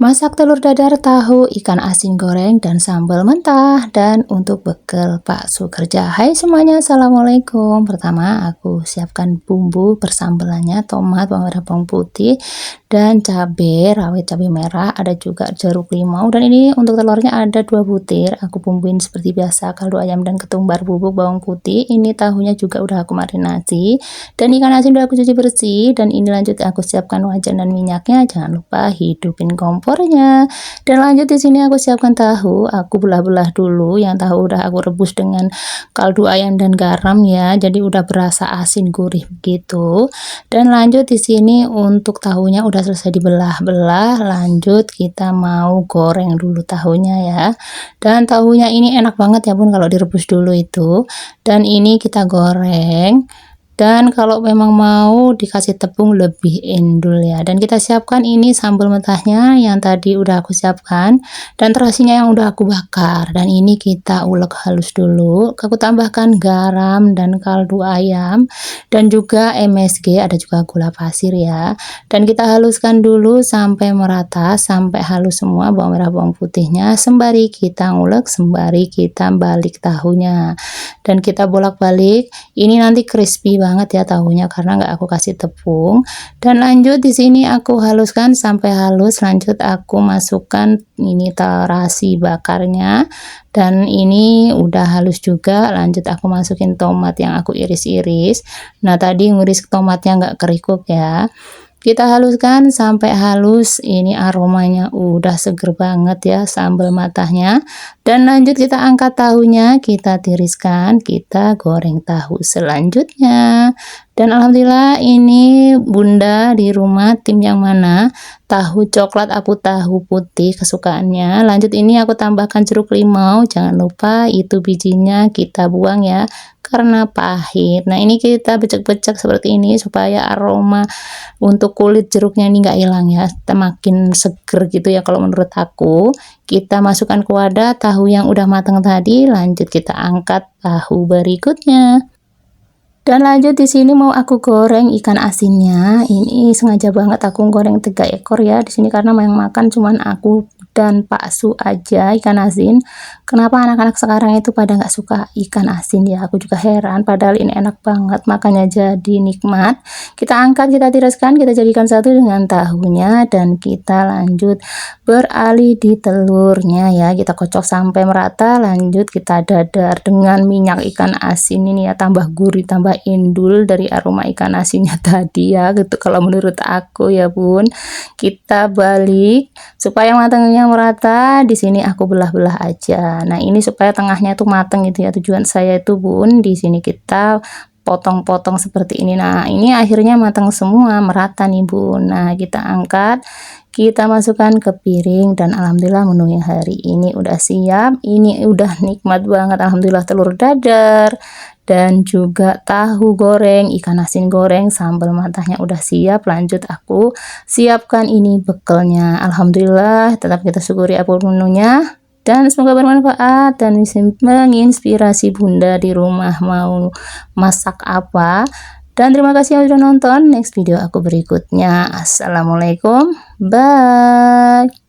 Masak telur dadar, tahu, ikan asin goreng, dan sambal mentah. Dan untuk bekal bakso kerja. Hai semuanya, assalamualaikum. Pertama aku siapkan bumbu persambelannya, tomat, bawang merah, bawang putih, dan cabai rawit, cabai merah. Ada juga jeruk limau. Dan ini untuk telurnya ada 2 butir. Aku bumbuin seperti biasa, kaldu ayam dan ketumbar bubuk, bawang putih. Ini tahunya juga udah aku marinasi. Dan ikan asin udah aku cuci bersih. Dan ini lanjut aku siapkan wajan dan minyaknya. Jangan lupa hidupin kompornya. Dan lanjut di sini aku siapkan tahu. Aku belah-belah dulu. Yang tahu udah aku rebus dengan kaldu ayam dan garam ya. Jadi udah berasa asin gurih begitu. Dan lanjut di sini untuk tahunya udah selesai dibelah-belah. Lanjut kita mau goreng dulu tahunya ya. Dan tahunya ini enak banget ya bun kalau direbus dulu itu. Dan ini kita goreng. Dan kalau memang mau dikasih tepung lebih endul ya. Dan kita siapkan ini sambal mentahnya yang tadi udah aku siapkan. Dan terasinya yang udah aku bakar. Dan ini kita ulek halus dulu. Aku tambahkan garam dan kaldu ayam. Dan juga MSG, ada juga gula pasir ya. Dan kita haluskan dulu sampai merata, sampai halus semua bawang merah bawang putihnya. Sembari kita ulek, sembari kita balik tahunya. Dan kita bolak-balik. Ini nanti crispy banget ya tahunya karena nggak aku kasih tepung. Dan lanjut di sini aku haluskan sampai halus. Lanjut aku masukkan ini terasi bakarnya. Dan ini udah halus juga. Lanjut aku masukin tomat yang aku iris-iris. Nah tadi ngiris tomatnya nggak kerikuk ya. Kita haluskan sampai halus. Ini aromanya udah seger banget ya sambal matahnya. Dan lanjut kita angkat tahunya, kita tiriskan, kita goreng tahu selanjutnya. Dan alhamdulillah ini bunda di rumah tim yang mana? Tahu coklat aku tahu putih kesukaannya. Lanjut ini aku tambahkan jeruk limau. Jangan lupa itu bijinya kita buang ya karena pahit. Nah ini kita becek-becek seperti ini supaya aroma untuk kulit jeruknya ini nggak hilang ya. Makin seger gitu ya kalau menurut aku. Kita masukkan ke wadah tahu yang udah matang tadi. Lanjut kita angkat tahu berikutnya. Dan lanjut di sini mau aku goreng ikan asinnya. Ini sengaja banget aku goreng 3 ekor ya di sini karena yang makan cuman aku dan Pak Su aja ikan asin. Kenapa anak-anak sekarang itu pada nggak suka ikan asin ya? Aku juga heran. Padahal ini enak banget, makanya jadi nikmat. Kita angkat, kita tiriskan, kita jadikan satu dengan tahunya dan kita lanjut beralih di telurnya ya. Kita kocok sampai merata. Lanjut kita dadar dengan minyak ikan asin ini ya, tambah gurih, tambah endul dari aroma ikan asinnya tadi ya. Gitu kalau menurut aku ya bun. Kita balik supaya matangnya merata. Di sini aku belah-belah aja. Nah ini supaya tengahnya tuh matang gitu ya, tujuan saya itu bun. Di sini kita potong-potong seperti ini. Nah ini akhirnya matang semua, merata nih bun. Nah kita angkat, kita masukkan ke piring. Dan alhamdulillah menu yang hari ini udah siap. Ini udah nikmat banget, alhamdulillah. Telur dadar dan juga tahu goreng, ikan asin goreng, sambal matahnya udah siap. Lanjut aku siapkan ini bekalnya. Alhamdulillah, tetap kita syukuri apapun menunya. Dan semoga bermanfaat dan menginspirasi bunda di rumah mau masak apa. Dan terima kasih yang sudah nonton. Next video aku berikutnya. Assalamualaikum. Bye.